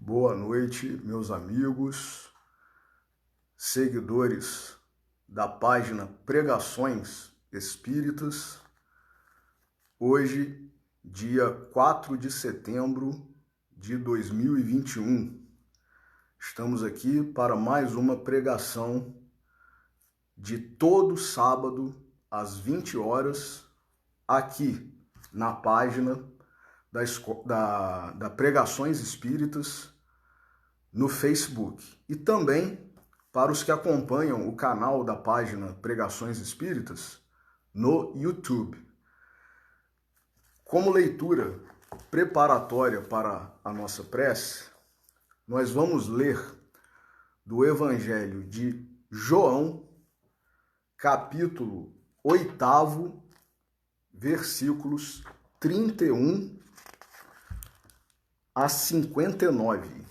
Boa noite, meus amigos, seguidores da página Pregações Espíritas. Hoje, dia 4 de setembro de 2021, estamos aqui para mais uma pregação de todo sábado às 20 horas, aqui na página da Pregações Espíritas no Facebook. E também para os que acompanham o canal da página Pregações Espíritas no YouTube. Como leitura preparatória para a nossa prece, nós vamos ler do Evangelho de João, capítulo 8, versículos 31 a 59.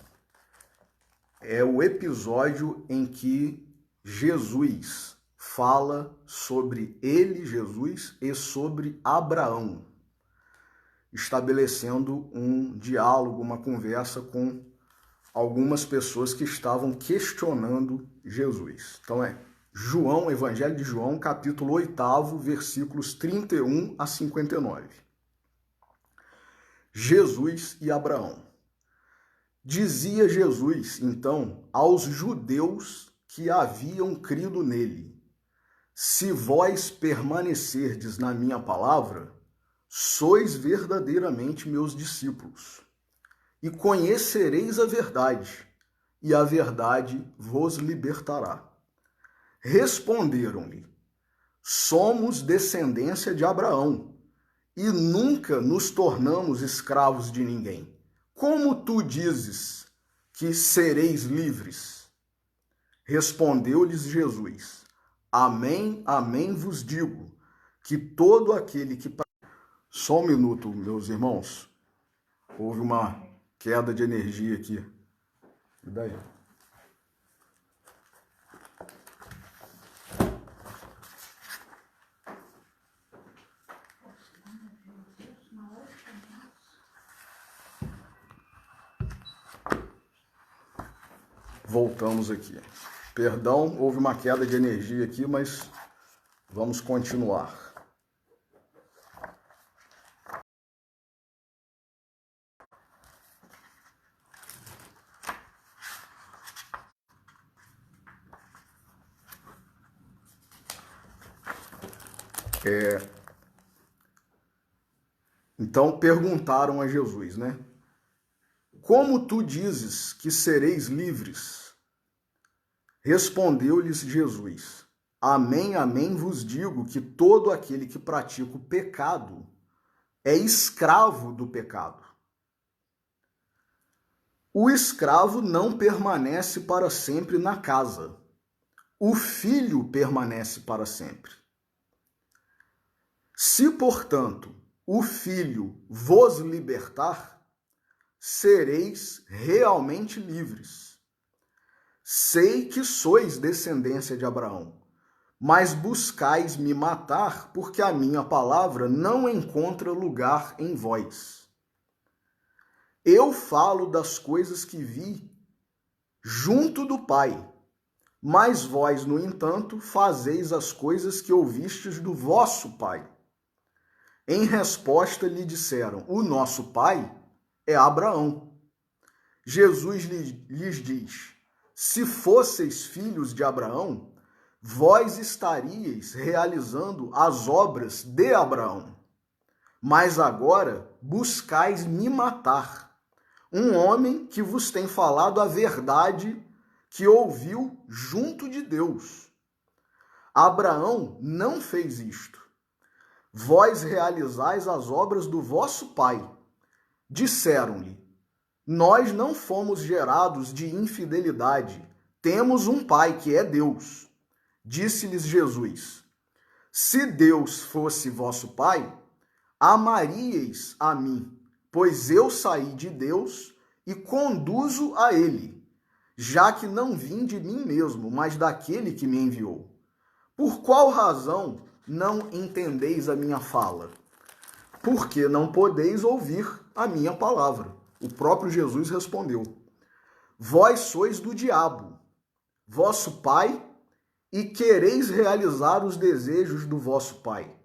É o episódio em que Jesus fala sobre ele, Jesus, e sobre Abraão, estabelecendo um diálogo, uma conversa com algumas pessoas que estavam questionando Jesus. Então João, Evangelho de João, capítulo 8, versículos 31 a 59. Jesus e Abraão. Dizia Jesus, então, aos judeus que haviam crido nele: se vós permanecerdes na minha palavra, sois verdadeiramente meus discípulos, e conhecereis a verdade, e a verdade vos libertará. Responderam-lhe: somos descendência de Abraão, e nunca nos tornamos escravos de ninguém. Como tu dizes que sereis livres? Respondeu-lhes Jesus: amém, amém vos digo, que todo aquele que... Só um minuto, meus irmãos. Houve uma queda de energia aqui. E daí? Voltamos aqui. Perdão, houve uma queda de energia aqui, mas vamos continuar. Então perguntaram a Jesus, né? Como tu dizes que sereis livres? Respondeu-lhes Jesus: amém, amém vos digo que todo aquele que pratica o pecado é escravo do pecado. O escravo não permanece para sempre na casa. O filho permanece para sempre. Se, portanto, o filho vos libertar, sereis realmente livres. Sei que sois descendência de Abraão, mas buscais me matar, porque a minha palavra não encontra lugar em vós. Eu falo das coisas que vi junto do Pai, mas vós, no entanto, fazeis as coisas que ouvistes do vosso pai. Em resposta lhe disseram: o nosso pai é Abraão. Jesus lhes diz: se fosseis filhos de Abraão, vós estaríeis realizando as obras de Abraão. Mas agora buscais me matar, um homem que vos tem falado a verdade que ouviu junto de Deus. Abraão não fez isto. Vós realizais as obras do vosso pai. Disseram-lhe: nós não fomos gerados de infidelidade, temos um pai que é Deus. Disse-lhes Jesus: se Deus fosse vosso pai, amaríeis a mim, pois eu saí de Deus e conduzo a ele, já que não vim de mim mesmo, mas daquele que me enviou. Por qual razão não entendeis a minha fala? Porque não podeis ouvir a minha palavra. O próprio Jesus respondeu: Vós sois do diabo, vosso pai, e quereis realizar os desejos do vosso pai.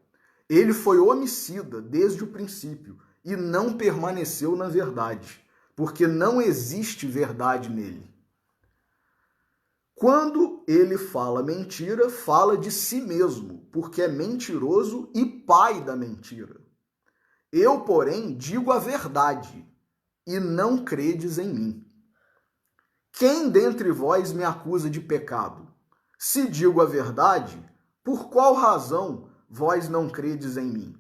Ele foi homicida desde o princípio e não permaneceu na verdade, porque não existe verdade nele. Quando ele fala mentira, fala de si mesmo, porque é mentiroso e pai da mentira. Eu, porém, digo a verdade, e não credes em mim. Quem dentre vós me acusa de pecado? Se digo a verdade, por qual razão vós não credes em mim?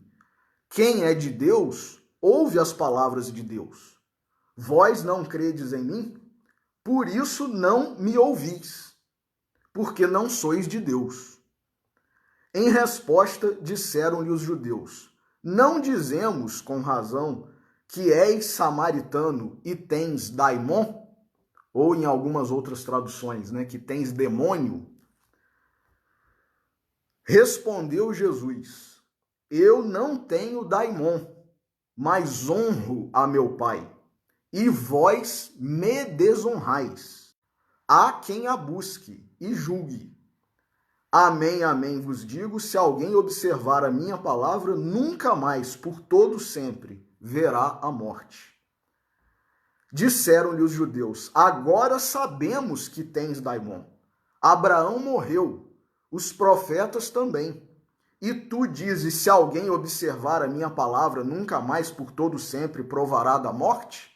Quem é de Deus, ouve as palavras de Deus. Vós não credes em mim? Por isso não me ouvis, porque não sois de Deus. Em resposta, disseram-lhe os judeus: não dizemos com razão que és samaritano e tens daimon? Ou em algumas outras traduções, que tens demônio? Respondeu Jesus: eu não tenho daimon, mas honro a meu Pai, e vós me desonrais. Há quem a busque e julgue. Amém, amém vos digo, se alguém observar a minha palavra, nunca mais, por todo sempre, verá a morte. Disseram-lhe os judeus: agora sabemos que tens daimon. Abraão morreu, os profetas também. E tu dizes: se alguém observar a minha palavra, nunca mais por todo sempre provará da morte?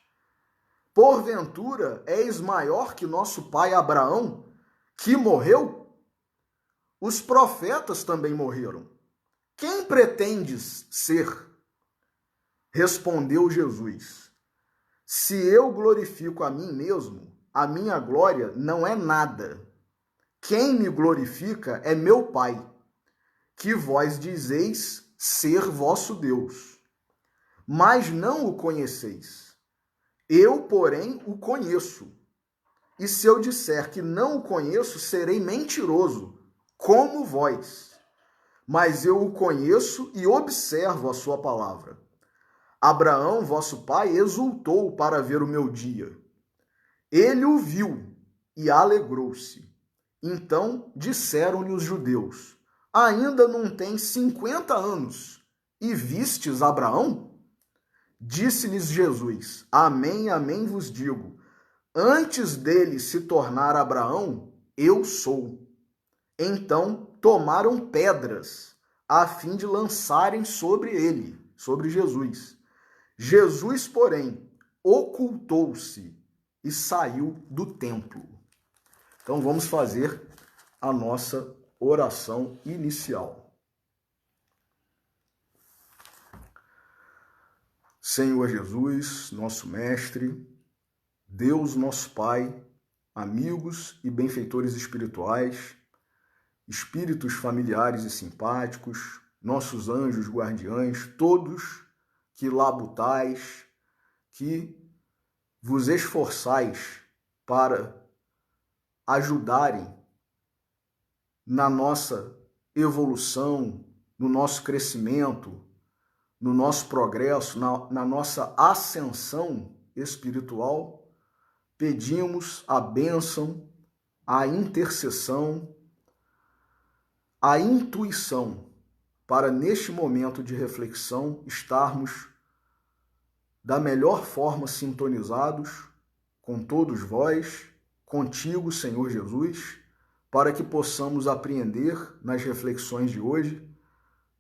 Porventura és maior que nosso pai Abraão, que morreu? Os profetas também morreram. Quem pretendes ser? Respondeu Jesus: se eu glorifico a mim mesmo, a minha glória não é nada. Quem me glorifica é meu Pai, que vós dizeis ser vosso Deus, mas não o conheceis. Eu, porém, o conheço. E se eu disser que não o conheço, serei mentiroso, como vós. Mas eu o conheço e observo a sua palavra. Abraão, vosso pai, exultou para ver o meu dia. Ele o viu e alegrou-se. Então disseram-lhe os judeus: ainda não tens 50 anos e vistes Abraão? Disse-lhes Jesus: amém, amém vos digo, antes dele se tornar Abraão, eu sou. Então tomaram pedras a fim de lançarem sobre ele, sobre Jesus. Jesus, porém, ocultou-se e saiu do templo. Então vamos fazer a nossa oração inicial. Senhor Jesus, nosso Mestre, Deus, nosso Pai, amigos e benfeitores espirituais, espíritos familiares e simpáticos, nossos anjos guardiães, todos que labutais, que vos esforçais para ajudarem na nossa evolução, no nosso crescimento, no nosso progresso, na nossa ascensão espiritual, pedimos a bênção, a intercessão, a intuição para, neste momento de reflexão, estarmos da melhor forma sintonizados com todos vós, contigo, Senhor Jesus, para que possamos apreender nas reflexões de hoje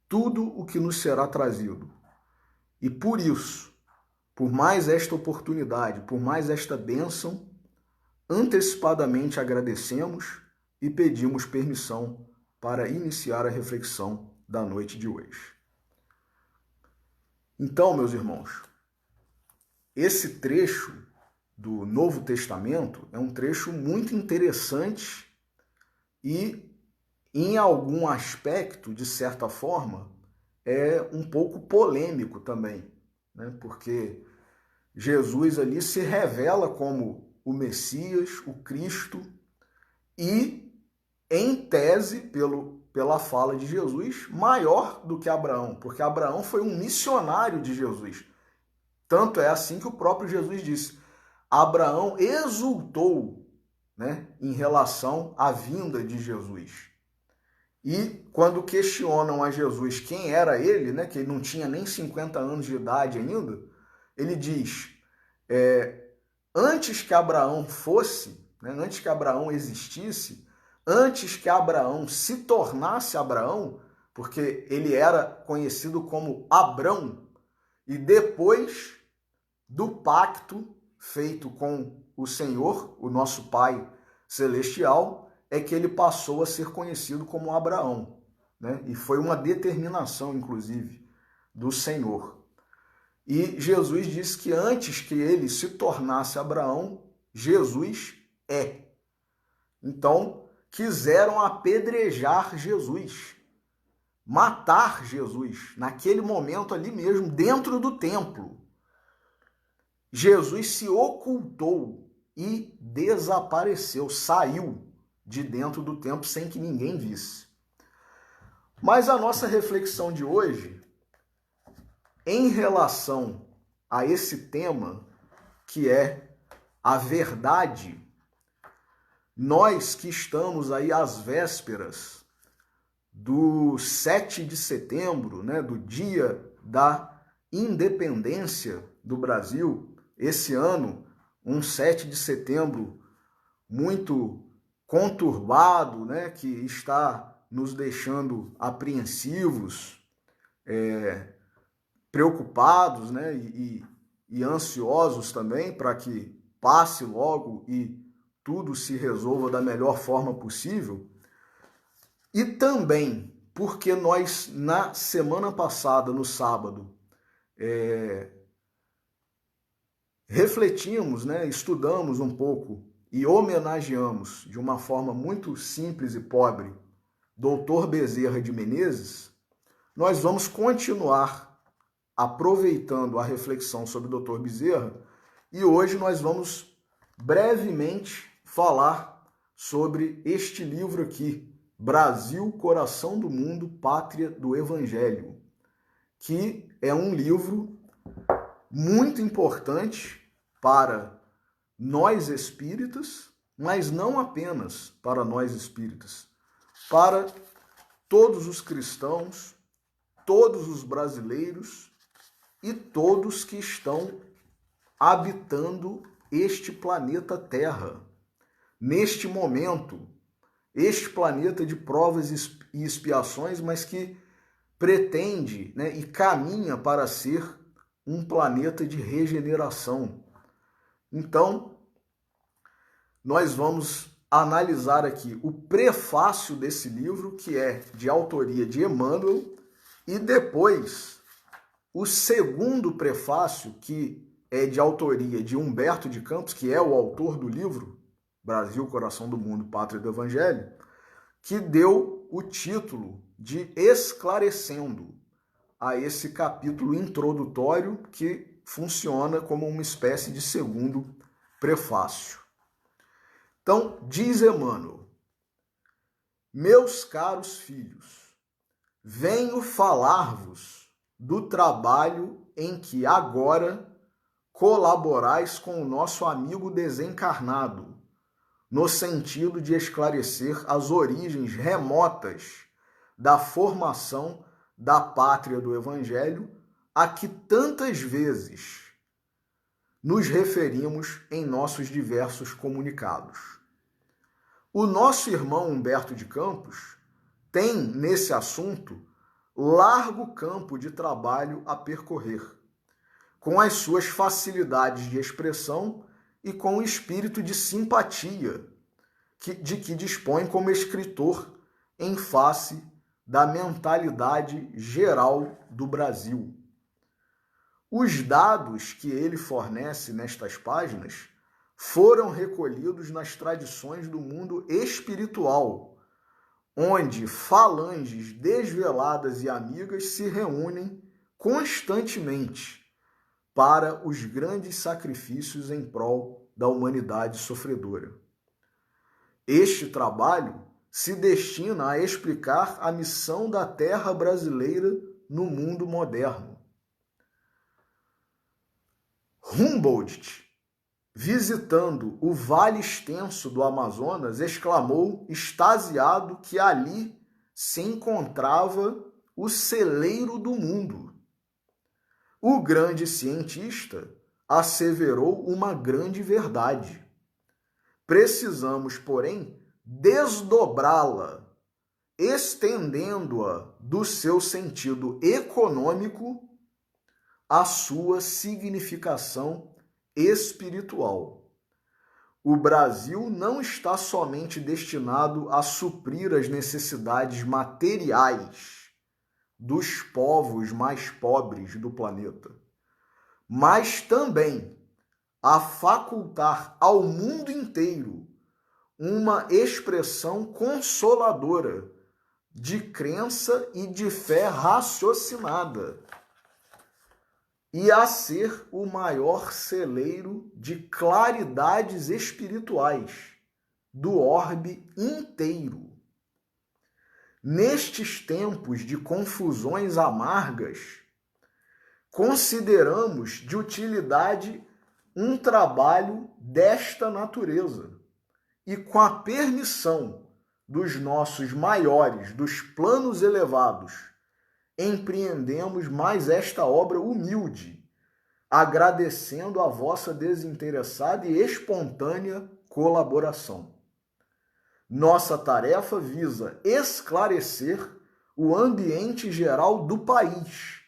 tudo o que nos será trazido. E por isso, por mais esta oportunidade, por mais esta bênção, antecipadamente agradecemos e pedimos permissão para iniciar a reflexão da noite de hoje. Então, meus irmãos, esse trecho do Novo Testamento é um trecho muito interessante e, em algum aspecto, de certa forma, é um pouco polêmico também, porque Jesus ali se revela como o Messias, o Cristo, e, em tese, pela fala de Jesus, maior do que Abraão, porque Abraão foi um missionário de Jesus. Tanto é assim que o próprio Jesus disse: Abraão exultou, né, em relação à vinda de Jesus. E quando questionam a Jesus quem era ele, né, que ele não tinha nem 50 anos de idade ainda, ele diz, antes que Abraão fosse, né, antes que Abraão existisse, antes que Abraão se tornasse Abraão, porque ele era conhecido como Abrão, e depois do pacto feito com o Senhor, o nosso Pai Celestial, é que ele passou a ser conhecido como Abraão, né? E foi uma determinação, inclusive, do Senhor. E Jesus disse que antes que ele se tornasse Abraão, Jesus é. Então, quiseram apedrejar Jesus, matar Jesus, naquele momento ali mesmo, dentro do templo. Jesus se ocultou e desapareceu, saiu de dentro do templo sem que ninguém visse. Mas a nossa reflexão de hoje, em relação a esse tema, que é a verdade, nós que estamos aí às vésperas do 7 de setembro, né, do dia da independência do Brasil, esse ano, um 7 de setembro muito conturbado, né, que está nos deixando apreensivos, preocupados, né, e ansiosos também para que passe logo e tudo se resolva da melhor forma possível. E também porque nós, na semana passada, no sábado, refletimos, né, estudamos um pouco e homenageamos de uma forma muito simples e pobre Dr. Bezerra de Menezes, nós vamos continuar aproveitando a reflexão sobre o Dr. Bezerra e hoje nós vamos brevemente falar sobre este livro aqui, Brasil, Coração do Mundo, Pátria do Evangelho, que é um livro muito importante para nós espíritas, mas não apenas para nós espíritas, para todos os cristãos, todos os brasileiros e todos que estão habitando este planeta Terra. Neste momento, este planeta de provas e expiações, mas que pretende, né, e caminha para ser um planeta de regeneração. Então, nós vamos analisar aqui o prefácio desse livro, que é de autoria de Emmanuel, e depois o segundo prefácio, que é de autoria de Humberto de Campos, que é o autor do livro Brasil, Coração do Mundo, Pátria do Evangelho, que deu o título de Esclarecendo a esse capítulo introdutório que funciona como uma espécie de segundo prefácio. Então, diz Emmanuel: meus caros filhos, venho falar-vos do trabalho em que agora colaborais com o nosso amigo desencarnado, no sentido de esclarecer as origens remotas da formação da pátria do Evangelho, a que tantas vezes nos referimos em nossos diversos comunicados. O nosso irmão Humberto de Campos tem, nesse assunto, largo campo de trabalho a percorrer, com as suas facilidades de expressão e com o espírito de simpatia de que dispõe como escritor em face da mentalidade geral do Brasil. Os dados que ele fornece nestas páginas foram recolhidos nas tradições do mundo espiritual, onde falanges desveladas e amigas se reúnem constantemente para os grandes sacrifícios em prol da humanidade sofredora. Este trabalho se destina a explicar a missão da terra brasileira no mundo moderno. Humboldt, visitando o vale extenso do Amazonas, exclamou, extasiado, que ali se encontrava o celeiro do mundo. O grande cientista asseverou uma grande verdade. Precisamos, porém, desdobrá-la, estendendo-a do seu sentido econômico à sua significação espiritual. O Brasil não está somente destinado a suprir as necessidades materiais dos povos mais pobres do planeta, mas também a facultar ao mundo inteiro uma expressão consoladora de crença e de fé raciocinada, e a ser o maior celeiro de claridades espirituais do orbe inteiro. Nestes tempos de confusões amargas, consideramos de utilidade um trabalho desta natureza e, com a permissão dos nossos maiores, dos planos elevados, empreendemos mais esta obra humilde, agradecendo a vossa desinteressada e espontânea colaboração. Nossa tarefa visa esclarecer o ambiente geral do país,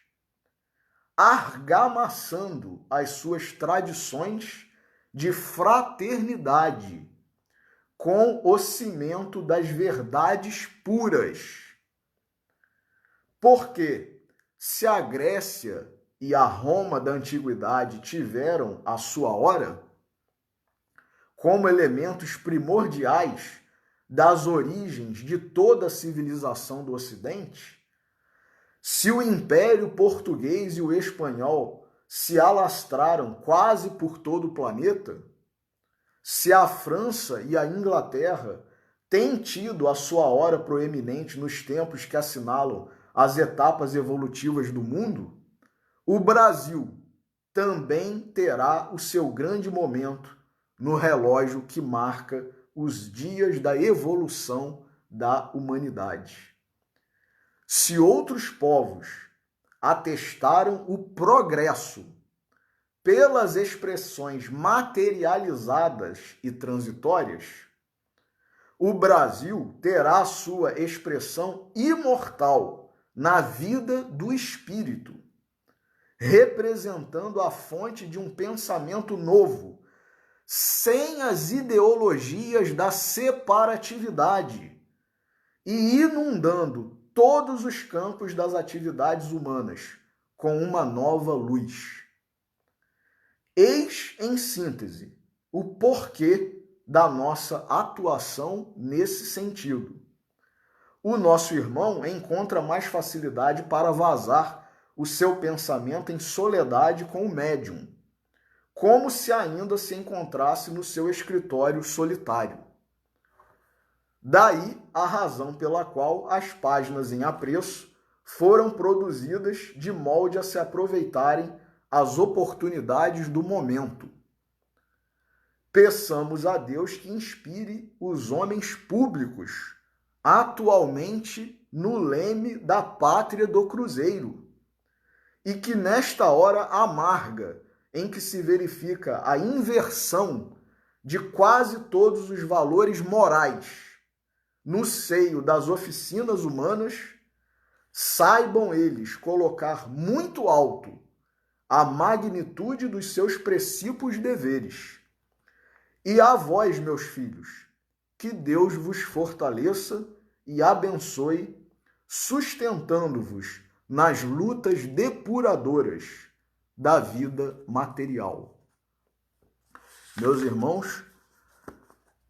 argamassando as suas tradições de fraternidade com o cimento das verdades puras. Porque se a Grécia e a Roma da antiguidade tiveram a sua hora, como elementos primordiais das origens de toda a civilização do Ocidente, se o Império Português e o Espanhol se alastraram quase por todo o planeta, se a França e a Inglaterra têm tido a sua hora proeminente nos tempos que assinalam as etapas evolutivas do mundo, o Brasil também terá o seu grande momento no relógio que marca os dias da evolução da humanidade. Se outros povos atestaram o progresso pelas expressões materializadas e transitórias, o Brasil terá sua expressão imortal na vida do espírito, representando a fonte de um pensamento novo, sem as ideologias da separatividade e inundando todos os campos das atividades humanas com uma nova luz. Eis, em síntese, o porquê da nossa atuação nesse sentido. O nosso irmão encontra mais facilidade para vazar o seu pensamento em soledade com o médium, como se ainda se encontrasse no seu escritório solitário. Daí a razão pela qual as páginas em apreço foram produzidas de molde a se aproveitarem as oportunidades do momento. Peçamos a Deus que inspire os homens públicos atualmente no leme da pátria do Cruzeiro, e que nesta hora amarga em que se verifica a inversão de quase todos os valores morais no seio das oficinas humanas, saibam eles colocar muito alto a magnitude dos seus precípios deveres. E a vós, meus filhos, que Deus vos fortaleça e abençoe, sustentando-vos nas lutas depuradoras da vida material. Meus irmãos,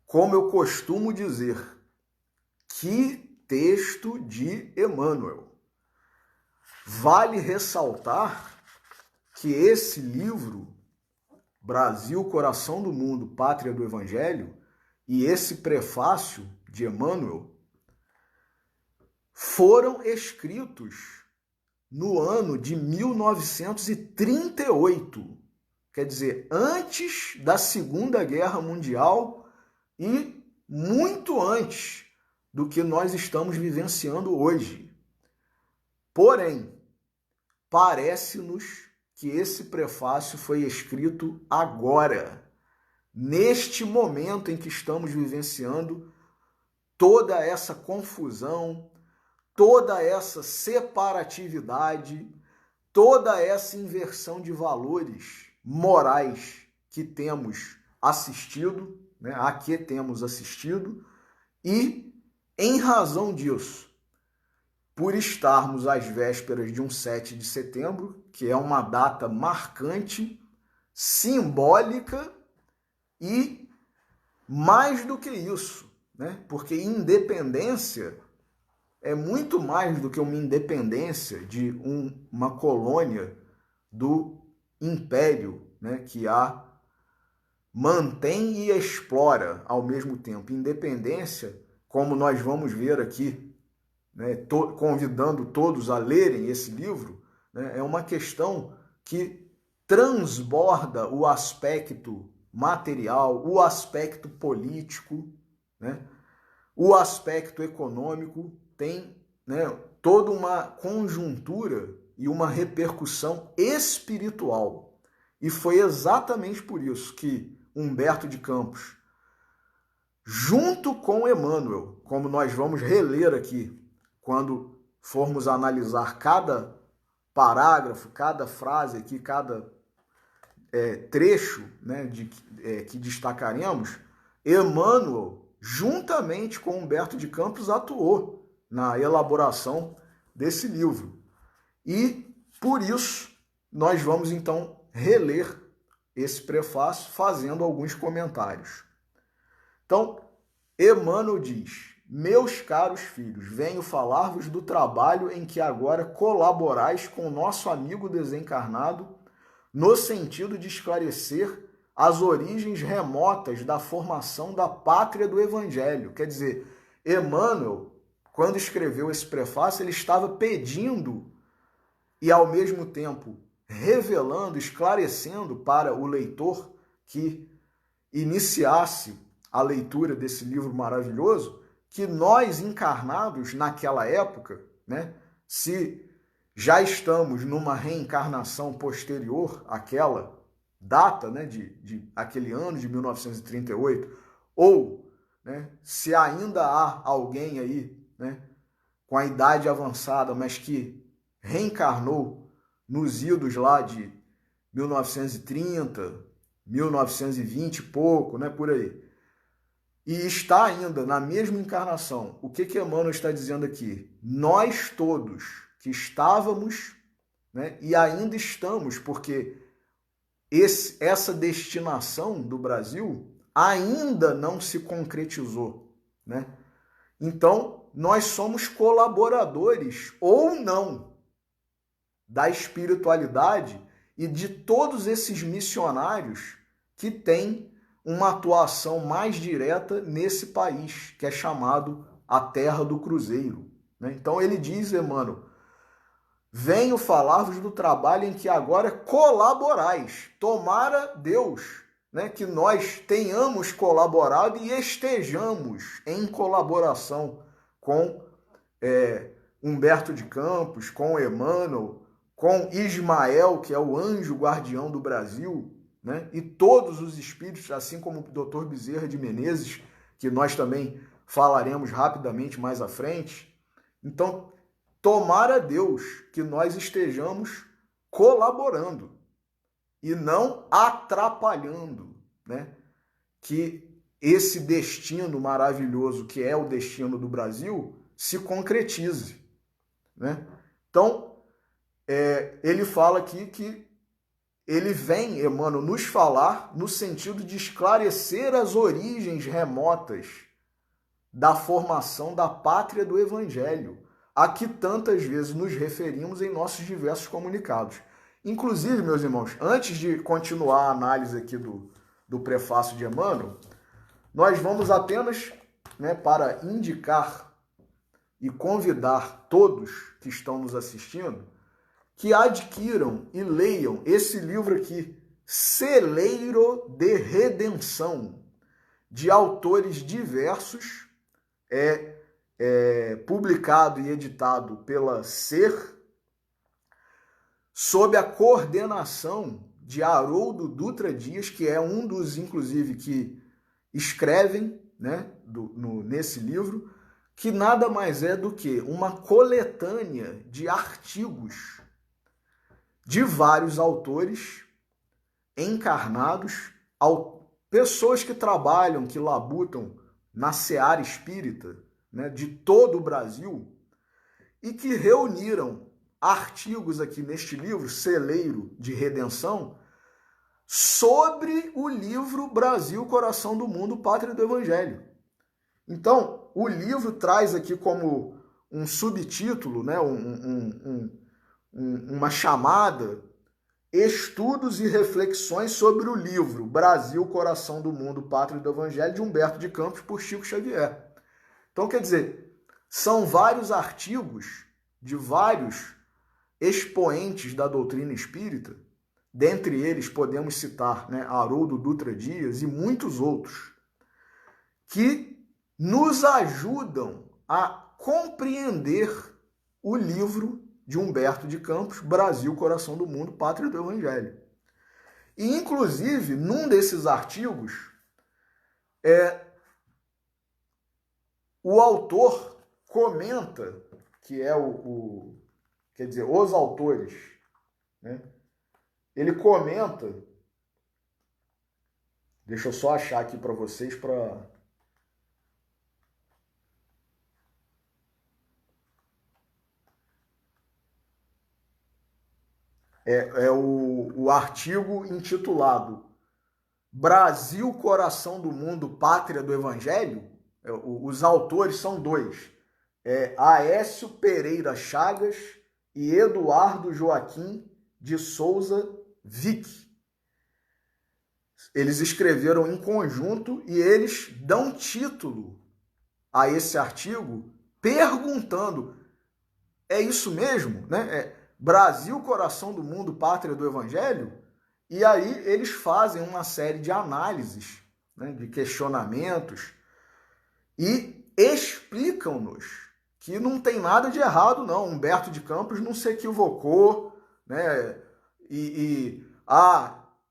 como eu costumo dizer, que texto de Emmanuel. Vale ressaltar que esse livro, Brasil, Coração do Mundo, Pátria do Evangelho, e esse prefácio de Emmanuel foram escritos no ano de 1938. quer dizer, antes da Segunda Guerra Mundial e muito antes do que nós estamos vivenciando hoje. Porém, parece-nos que esse prefácio foi escrito agora, neste momento em que estamos vivenciando toda essa confusão, toda essa separatividade, toda essa inversão de valores morais que temos assistido, né, a que temos assistido, e em razão disso, por estarmos às vésperas de um 7 de setembro, que é uma data marcante, simbólica e mais do que isso, né? Porque independência é muito mais do que uma independência de uma colônia do império, né? Que a mantém e explora ao mesmo tempo. Independência, como nós vamos ver aqui, né, convidando todos a lerem esse livro, né, é uma questão que transborda o aspecto material, o aspecto político, né, o aspecto econômico, tem, né, toda uma conjuntura e uma repercussão espiritual. E foi exatamente por isso que Humberto de Campos, junto com Emmanuel, como nós vamos reler aqui, quando formos analisar cada parágrafo, cada frase aqui, cada trecho, né, que destacaremos, Emmanuel, juntamente com Humberto de Campos, atuou na elaboração desse livro. E, por isso, nós vamos, então, reler esse prefácio fazendo alguns comentários. Então, Emmanuel diz: meus caros filhos, venho falar-vos do trabalho em que agora colaborais com nosso amigo desencarnado, no sentido de esclarecer as origens remotas da formação da pátria do Evangelho. Quer dizer, Emmanuel, quando escreveu esse prefácio, ele estava pedindo e, ao mesmo tempo, revelando, esclarecendo para o leitor que iniciasse a leitura desse livro maravilhoso, que nós encarnados naquela época, né, se já estamos numa reencarnação posterior àquela data, né, de aquele ano de 1938, ou, né, se ainda há alguém aí, né, com a idade avançada, mas que reencarnou nos idos lá de 1930, 1920 e pouco, né, por aí, e está ainda na mesma encarnação. O que Emmanuel está dizendo aqui? Nós todos que estávamos, né, e ainda estamos, porque essa destinação do Brasil ainda não se concretizou, né? Então, nós somos colaboradores ou não da espiritualidade e de todos esses missionários que têm uma atuação mais direta nesse país, que é chamado a Terra do Cruzeiro, né? Então ele diz, Emmanuel, venho falar-vos do trabalho em que agora colaborais. Tomara Deus, né, que nós tenhamos colaborado e estejamos em colaboração com Humberto de Campos, com Emmanuel, com Ismael, que é o anjo guardião do Brasil, né, e todos os espíritos, assim como o Dr. Bezerra de Menezes, que nós também falaremos rapidamente mais à frente. Então, tomara Deus que nós estejamos colaborando e não atrapalhando, né, que esse destino maravilhoso que é o destino do Brasil se concretize, né? Então, ele fala aqui que ele vem, Emmanuel, nos falar no sentido de esclarecer as origens remotas da formação da pátria do Evangelho, a que tantas vezes nos referimos em nossos diversos comunicados. Inclusive, meus irmãos, antes de continuar a análise aqui do prefácio de Emmanuel, nós vamos apenas, né, para indicar e convidar todos que estão nos assistindo que adquiram e leiam esse livro aqui, celeiro de redenção, de autores diversos, publicado e editado pela SER, sob a coordenação de Haroldo Dutra Dias, que é um dos, inclusive, que escrevem, né, nesse livro, que nada mais é do que uma coletânea de artigos de vários autores encarnados, pessoas que trabalham, que labutam na seara espírita, né, de todo o Brasil, e que reuniram artigos aqui neste livro, Celeiro de Redenção, sobre o livro Brasil, Coração do Mundo, Pátria do Evangelho. Então, o livro traz aqui como um subtítulo, né, uma chamada, Estudos e Reflexões sobre o livro Brasil, Coração do Mundo, Pátria do Evangelho, de Humberto de Campos, por Chico Xavier. Então, quer dizer, são vários artigos de vários expoentes da doutrina espírita, dentre eles podemos citar, né, Haroldo Dutra Dias e muitos outros, que nos ajudam a compreender o livro de Humberto de Campos, Brasil, Coração do Mundo, Pátria do Evangelho. E, inclusive, num desses artigos, o autor comenta, que é quer dizer, os autores, né? Ele comenta, deixa eu só achar aqui para vocês, o artigo intitulado Brasil, Coração do Mundo, Pátria do Evangelho. Os autores são dois, Aécio Pereira Chagas e Eduardo Joaquim de Souza Vick. Eles escreveram em conjunto e eles dão título a esse artigo perguntando, é isso mesmo, né? Brasil, Coração do Mundo, Pátria do Evangelho? E aí eles fazem uma série de análises, né, de questionamentos, e explicam-nos que não tem nada de errado, não. Humberto de Campos não se equivocou, né?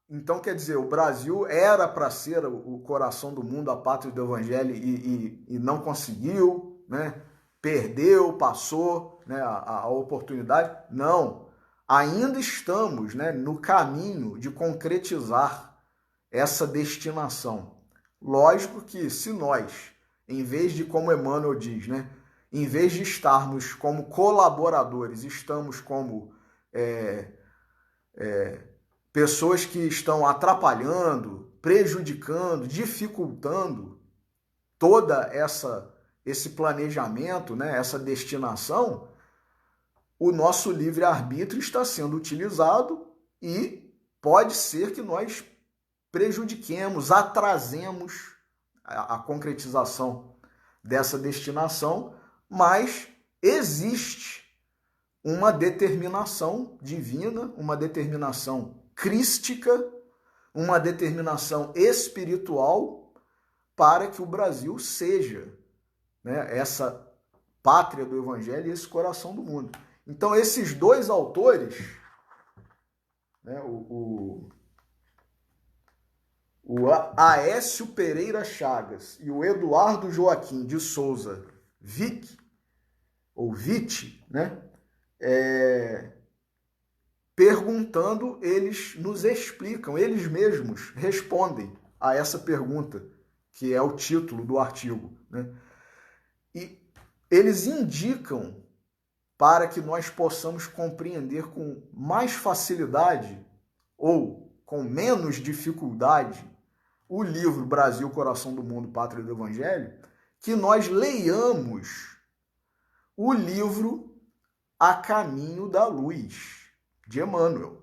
Então quer dizer, o Brasil era para ser o coração do mundo, a pátria do Evangelho, e não conseguiu, né? Perdeu, passou, né, a oportunidade. Não, ainda estamos, né, no caminho de concretizar essa destinação. Lógico que se nós, em vez de, como Emmanuel diz, né, em vez de estarmos como colaboradores, estamos como pessoas que estão atrapalhando, prejudicando, dificultando toda esse planejamento, né, essa destinação, o nosso livre-arbítrio está sendo utilizado e pode ser que nós prejudiquemos, atrasemos a concretização dessa destinação, mas existe uma determinação divina, uma determinação crística, uma determinação espiritual para que o Brasil seja, né, essa pátria do Evangelho e esse coração do mundo. Então, esses dois autores, né, o Aécio Pereira Chagas e o Eduardo Joaquim de Souza Vick, ou Vitti, né, perguntando, eles nos explicam, eles mesmos respondem a essa pergunta, que é o título do artigo, né? E eles indicam para que nós possamos compreender com mais facilidade ou com menos dificuldade o livro Brasil, Coração do Mundo, Pátria do Evangelho, que nós leiamos o livro A Caminho da Luz, de Emmanuel,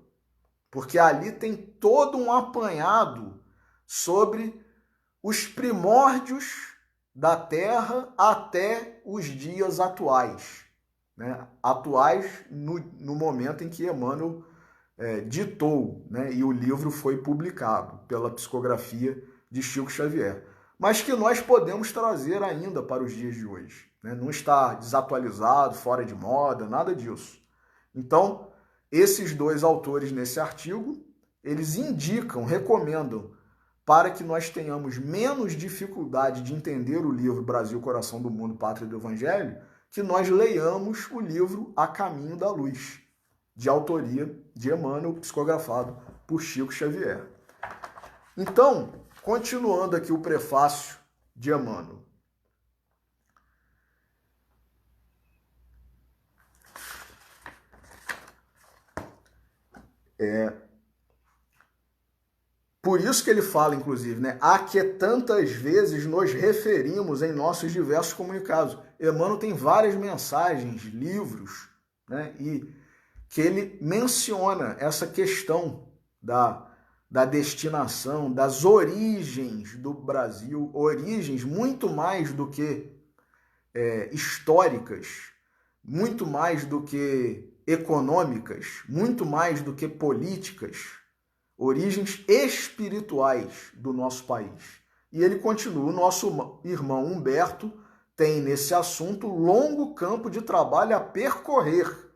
porque ali tem todo um apanhado sobre os primórdios da Terra até os dias atuais, né? Atuais no momento em que Emmanuel ditou, né, e o livro foi publicado pela psicografia de Chico Xavier, mas que nós podemos trazer ainda para os dias de hoje, né? Não está desatualizado, fora de moda, nada disso. Então, esses dois autores nesse artigo, eles indicam, recomendam, para que nós tenhamos menos dificuldade de entender o livro Brasil, Coração do Mundo, Pátria do Evangelho, que nós leiamos o livro A Caminho da Luz, de autoria de Emmanuel, psicografado por Chico Xavier. Então, continuando aqui o prefácio de Emmanuel. Por isso que ele fala, inclusive, né, a que tantas vezes nos referimos em nossos diversos comunicados. Emmanuel tem várias mensagens, livros, né, e que ele menciona essa questão da destinação, das origens do Brasil, origens muito mais do que históricas, muito mais do que econômicas, muito mais do que políticas, origens espirituais do nosso país. E ele continua, o nosso irmão Humberto tem nesse assunto longo campo de trabalho a percorrer,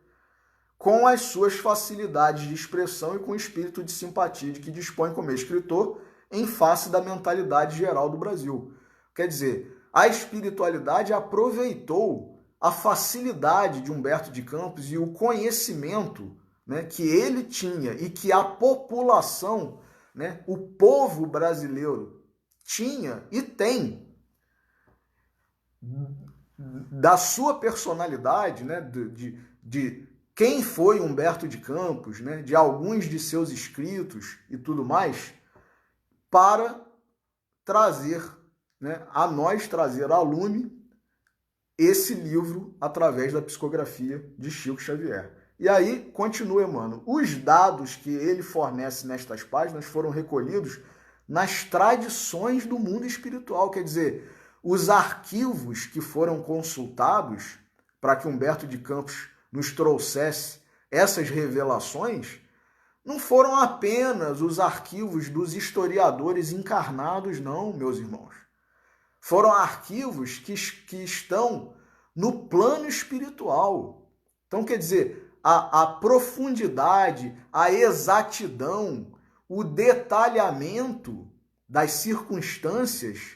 com as suas facilidades de expressão e com o espírito de simpatia de que dispõe como escritor em face da mentalidade geral do Brasil. Quer dizer, a espiritualidade aproveitou a facilidade de Humberto de Campos e o conhecimento, né, que ele tinha e que a população, né, o povo brasileiro tinha e tem da sua personalidade, né, de quem foi Humberto de Campos, né, de alguns de seus escritos e tudo mais, para trazer, né, a nós trazer à lume esse livro através da psicografia de Chico Xavier. E aí, continua Emmanuel, os dados que ele fornece nestas páginas foram recolhidos nas tradições do mundo espiritual, quer dizer, os arquivos que foram consultados para que Humberto de Campos nos trouxesse essas revelações, não foram apenas os arquivos dos historiadores encarnados, não, meus irmãos. Foram arquivos que estão no plano espiritual. Então, quer dizer, a profundidade, a exatidão, o detalhamento das circunstâncias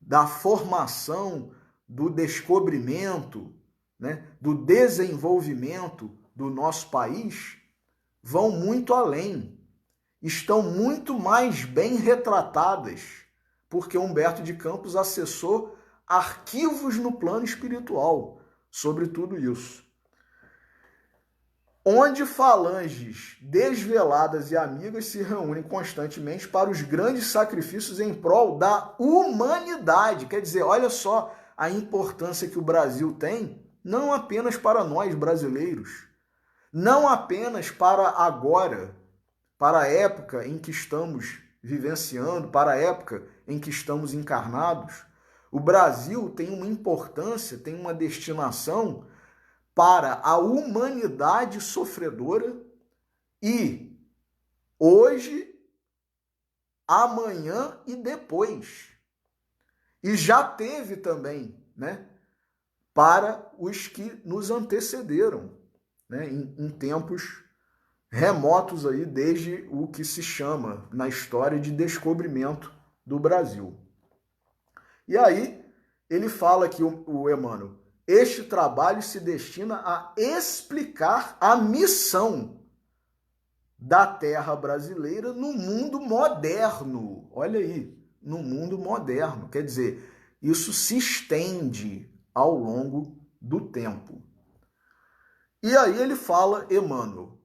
da formação, do descobrimento, né, do desenvolvimento do nosso país vão muito além, estão muito mais bem retratadas, porque Humberto de Campos acessou arquivos no plano espiritual sobre tudo isso. Onde falanges desveladas e amigas se reúnem constantemente para os grandes sacrifícios em prol da humanidade. Quer dizer, olha só a importância que o Brasil tem, não apenas para nós brasileiros, não apenas para agora, para a época em que estamos vivenciando, para a época em que estamos encarnados. O Brasil tem uma importância, tem uma destinação para a humanidade sofredora e hoje, amanhã e depois. E já teve também, né, para os que nos antecederam, né, em tempos remotos aí, desde o que se chama na história de descobrimento do Brasil. E aí ele fala aqui, o Emmanuel, este trabalho se destina a explicar a missão da terra brasileira no mundo moderno. Olha aí, no mundo moderno. Quer dizer, isso se estende ao longo do tempo. E aí ele fala, Emmanuel,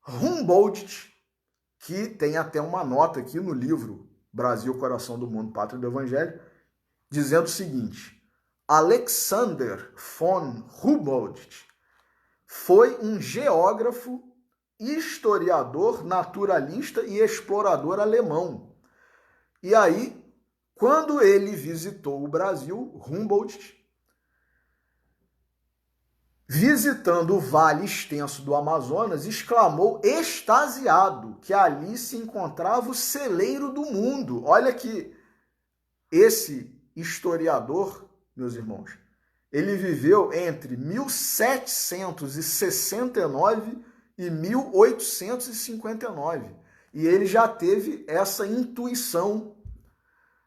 Humboldt, que tem até uma nota aqui no livro Brasil, Coração do Mundo, Pátria do Evangelho, dizendo o seguinte: Alexander von Humboldt foi um geógrafo, historiador, naturalista e explorador alemão. E aí, quando ele visitou o Brasil, Humboldt visitando o vale extenso do Amazonas, exclamou extasiado que ali se encontrava o celeiro do mundo. Olha que esse historiador, meus irmãos, ele viveu entre 1769 e 1859. E ele já teve essa intuição,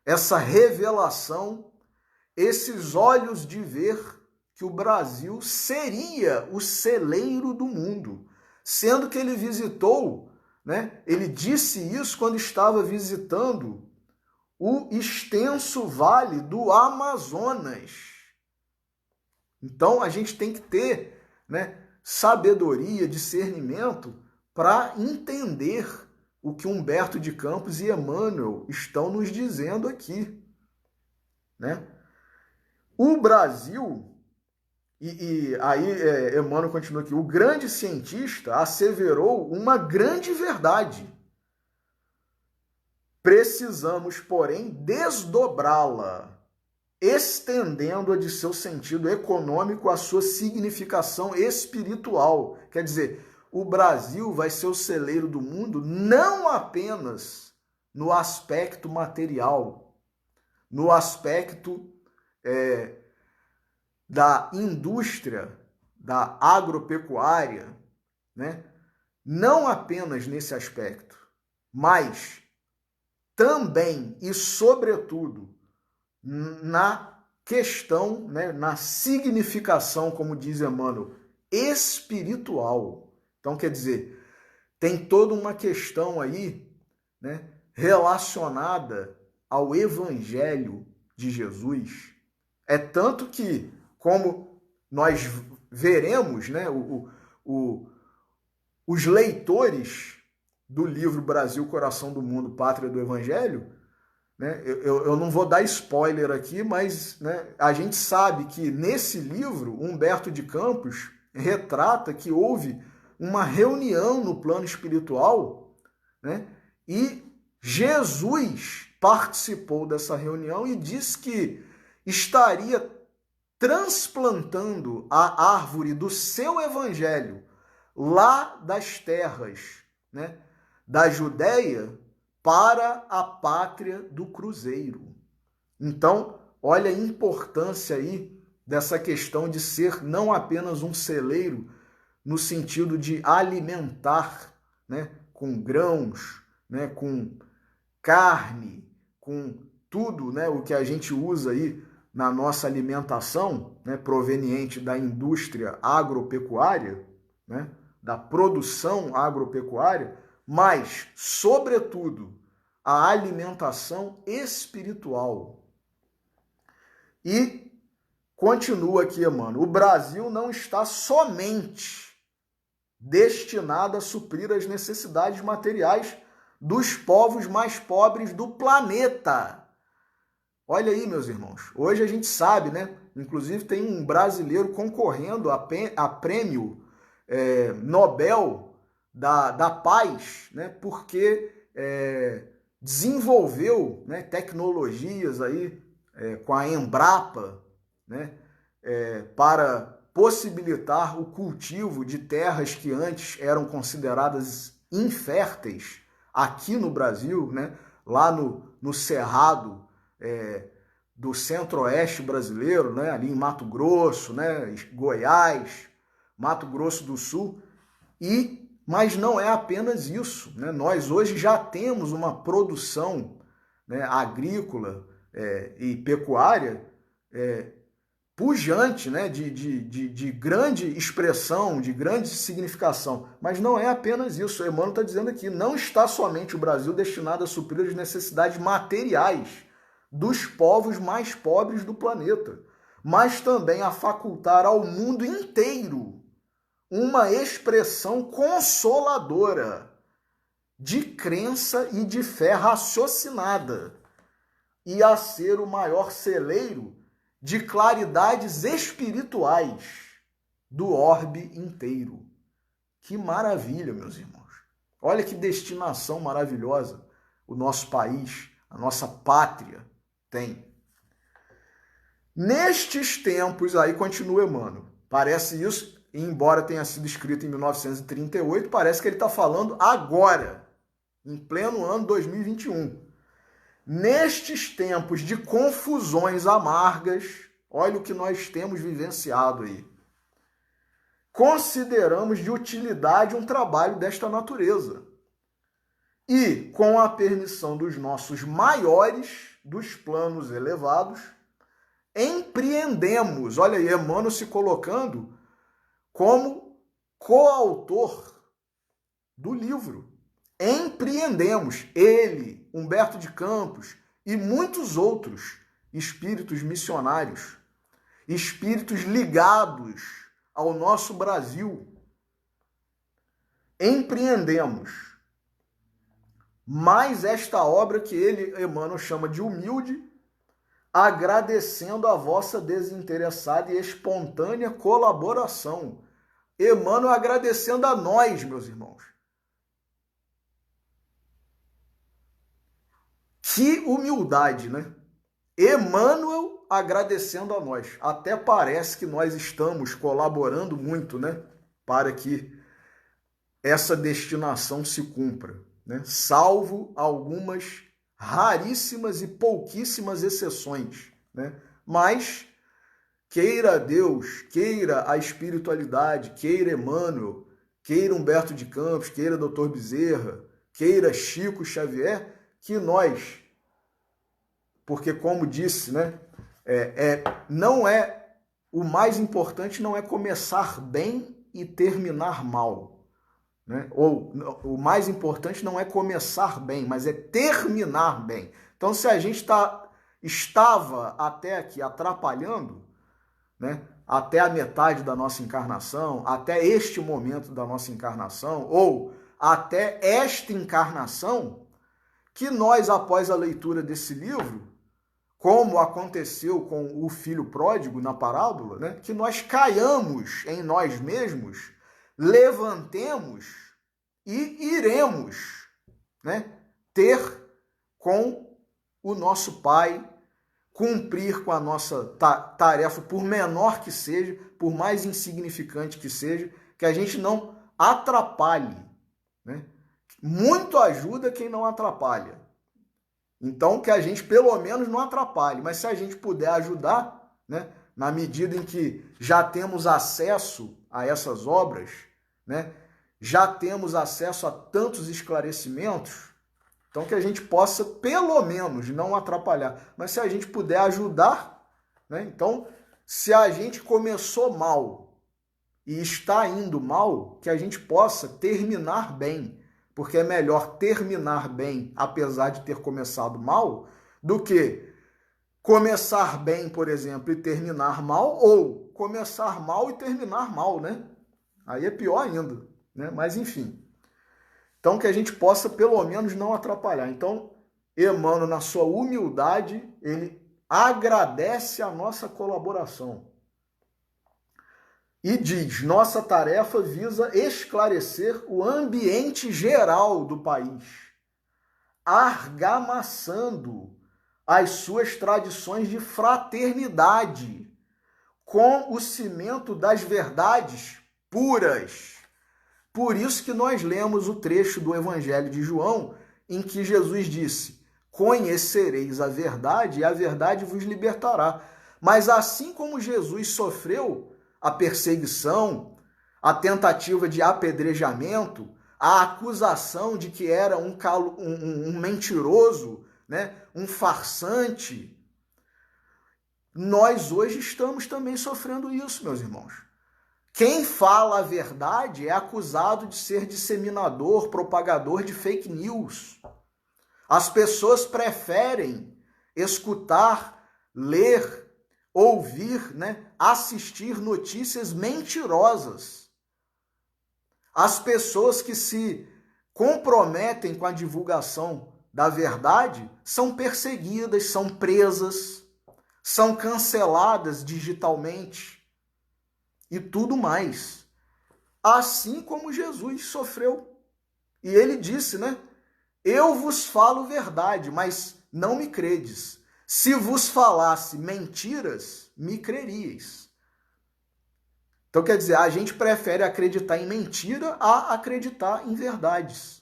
essa revelação, esses olhos de ver que o Brasil seria o celeiro do mundo, sendo que ele visitou, né? Ele disse isso quando estava visitando o extenso vale do Amazonas. Então a gente tem que ter, né, sabedoria, discernimento para entender o que Humberto de Campos e Emmanuel estão nos dizendo aqui, né? O Brasil, e aí Emmanuel continua aqui, o grande cientista asseverou uma grande verdade. Precisamos, porém, desdobrá-la, estendendo-a de seu sentido econômico à sua significação espiritual. Quer dizer, o Brasil vai ser o celeiro do mundo não apenas no aspecto material, no aspecto da indústria, da agropecuária, né? Não apenas nesse aspecto, mas também e sobretudo na questão, né, na significação, como diz Emmanuel, espiritual. Então, quer dizer, tem toda uma questão aí, né, relacionada ao Evangelho de Jesus. É tanto que, como nós veremos, né, os leitores do livro Brasil, Coração do Mundo, Pátria do Evangelho, né, eu não vou dar spoiler aqui, mas, né, a gente sabe que nesse livro, Humberto de Campos retrata que houve uma reunião no plano espiritual, né, e Jesus participou dessa reunião e disse que estaria transplantando a árvore do seu evangelho lá das terras, né, da Judéia para a pátria do cruzeiro. Então, olha a importância aí dessa questão de ser não apenas um celeiro no sentido de alimentar, né, com grãos, né, com carne, com tudo, né, o que a gente usa aí na nossa alimentação, né, proveniente da indústria agropecuária, né, da produção agropecuária, mas, sobretudo, a alimentação espiritual. E continua aqui, Emmanuel, o Brasil não está somente destinado a suprir as necessidades materiais dos povos mais pobres do planeta. Olha aí, meus irmãos, hoje a gente sabe, né? Inclusive tem um brasileiro concorrendo a prêmio Nobel da Paz, né? Porque desenvolveu, né, tecnologias aí com a Embrapa, né? Para possibilitar o cultivo de terras que antes eram consideradas inférteis aqui no Brasil, né? Lá no Cerrado do centro-oeste brasileiro, né? Ali em Mato Grosso, né? Goiás, Mato Grosso do Sul, mas não é apenas isso, né? Nós hoje já temos uma produção, né, agrícola e pecuária pujante, né, de grande expressão, de grande significação. Mas não é apenas isso. O Emmanuel está dizendo aqui, não está somente o Brasil destinado a suprir as necessidades materiais dos povos mais pobres do planeta, mas também a facultar ao mundo inteiro uma expressão consoladora de crença e de fé raciocinada e a ser o maior celeiro de claridades espirituais do orbe inteiro. Que maravilha, meus irmãos. Olha que destinação maravilhosa o nosso país, a nossa pátria tem. Nestes tempos, aí continua Emmanuel, parece isso, embora tenha sido escrito em 1938, parece que ele está falando agora, em pleno ano 2021. Nestes tempos de confusões amargas, olha o que nós temos vivenciado aí. Consideramos de utilidade um trabalho desta natureza. E, com a permissão dos nossos maiores, dos planos elevados, empreendemos, olha aí, Emmanuel se colocando como coautor do livro. Empreendemos, ele, Humberto de Campos e muitos outros espíritos missionários, espíritos ligados ao nosso Brasil. Empreendemos mais esta obra que ele, Emmanuel, chama de humilde, agradecendo a vossa desinteressada e espontânea colaboração. Emmanuel agradecendo a nós, meus irmãos. Que humildade, né? Emmanuel agradecendo a nós. Até parece que nós estamos colaborando muito, né? Para que essa destinação se cumpra, né? Salvo algumas raríssimas e pouquíssimas exceções, né? Mas queira Deus, queira a espiritualidade, queira Emmanuel, queira Humberto de Campos, queira Dr. Bezerra, queira Chico Xavier, que nós, porque como disse, né, não é o mais importante não é começar bem e terminar mal, né? Ou o mais importante não é começar bem, mas é terminar bem. Então, se a gente estava até aqui atrapalhando, né, até a metade da nossa encarnação, até este momento da nossa encarnação, ou até esta encarnação, que nós, após a leitura desse livro, como aconteceu com o filho pródigo na parábola, né, que nós caiamos em nós mesmos, levantemos e iremos, né, ter com o nosso Pai, cumprir com a nossa tarefa, por menor que seja, por mais insignificante que seja, que a gente não atrapalhe, né? Muito ajuda quem não atrapalha. Então, que a gente pelo menos não atrapalhe. Mas se a gente puder ajudar, né, na medida em que já temos acesso a essas obras, né, já temos acesso a tantos esclarecimentos, então que a gente possa pelo menos não atrapalhar. Mas se a gente puder ajudar, né, então, se a gente começou mal e está indo mal, que a gente possa terminar bem. Porque é melhor terminar bem, apesar de ter começado mal, do que começar bem, por exemplo, e terminar mal, ou começar mal e terminar mal, né? Aí é pior ainda, né? Mas enfim. Então, que a gente possa, pelo menos, não atrapalhar. Então, Emmanuel, na sua humildade, ele agradece a nossa colaboração. E diz, nossa tarefa visa esclarecer o ambiente geral do país, argamassando as suas tradições de fraternidade com o cimento das verdades puras. Por isso que nós lemos o trecho do Evangelho de João, em que Jesus disse, conhecereis a verdade e a verdade vos libertará. Mas assim como Jesus sofreu a perseguição, a tentativa de apedrejamento, a acusação de que era um mentiroso, né? Um farsante. Nós hoje estamos também sofrendo isso, meus irmãos. Quem fala a verdade é acusado de ser disseminador, propagador de fake news. As pessoas preferem escutar, ler, ouvir, né, assistir notícias mentirosas. As pessoas que se comprometem com a divulgação da verdade são perseguidas, são presas, são canceladas digitalmente e tudo mais. Assim como Jesus sofreu. E ele disse, né? Eu vos falo verdade, mas não me credes. Se vos falasse mentiras, me creríeis. Então, quer dizer, a gente prefere acreditar em mentira a acreditar em verdades.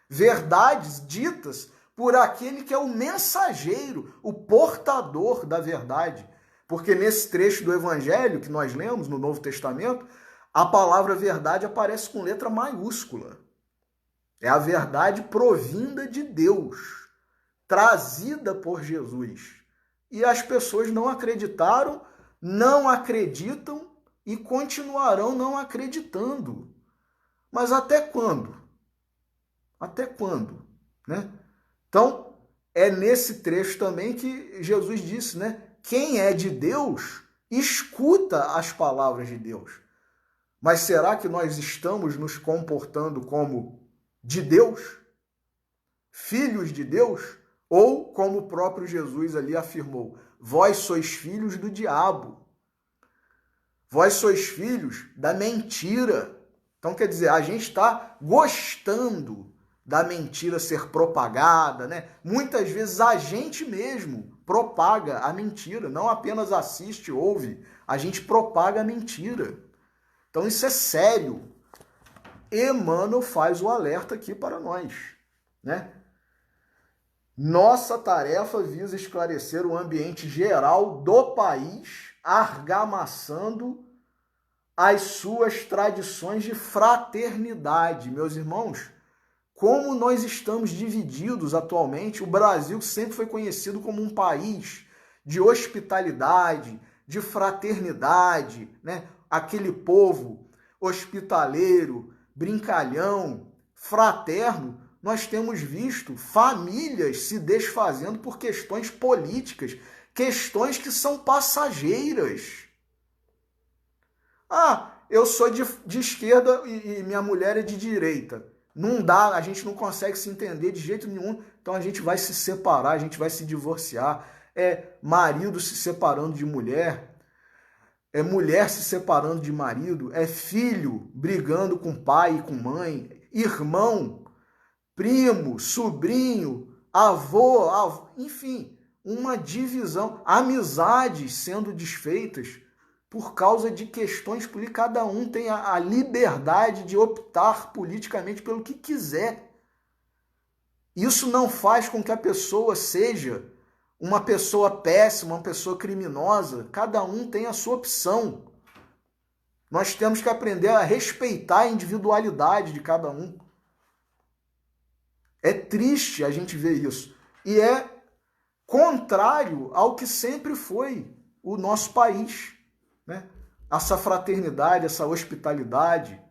Verdades ditas por aquele que é o mensageiro, o portador da verdade. Porque nesse trecho do Evangelho que nós lemos no Novo Testamento, a palavra verdade aparece com letra maiúscula. É a verdade provinda de Deus, trazida por Jesus. E as pessoas não acreditaram, não acreditam e continuarão não acreditando. Mas até quando? Até quando? Né? Então, é nesse trecho também que Jesus disse, né? Quem é de Deus, escuta as palavras de Deus. Mas será que nós estamos nos comportando como de Deus? Filhos de Deus? Ou, como o próprio Jesus ali afirmou, vós sois filhos do diabo. Vós sois filhos da mentira. Então, quer dizer, a gente está gostando da mentira ser propagada, né? Muitas vezes a gente mesmo propaga a mentira, não apenas assiste, ouve, a gente propaga a mentira. Então isso é sério. Emmanuel faz o alerta aqui para nós, né? Nossa tarefa visa esclarecer o ambiente geral do país, argamassando as suas tradições de fraternidade. Meus irmãos, como nós estamos divididos atualmente, o Brasil sempre foi conhecido como um país de hospitalidade, de fraternidade, né? Aquele povo hospitaleiro, brincalhão, fraterno. Nós temos visto famílias se desfazendo por questões políticas, questões que são passageiras. Ah, eu sou de esquerda e minha mulher é de direita. Não dá, a gente não consegue se entender de jeito nenhum, então a gente vai se separar, a gente vai se divorciar. É marido se separando de mulher, é mulher se separando de marido, é filho brigando com pai e com mãe, irmão, primo, sobrinho, avô, enfim, uma divisão, amizades sendo desfeitas por causa de questões políticas. Cada um tem a liberdade de optar politicamente pelo que quiser. Isso não faz com que a pessoa seja uma pessoa péssima, uma pessoa criminosa. Cada um tem a sua opção. Nós temos que aprender a respeitar a individualidade de cada um. É triste a gente ver isso. E é contrário ao que sempre foi o nosso país, né? Essa fraternidade, essa hospitalidade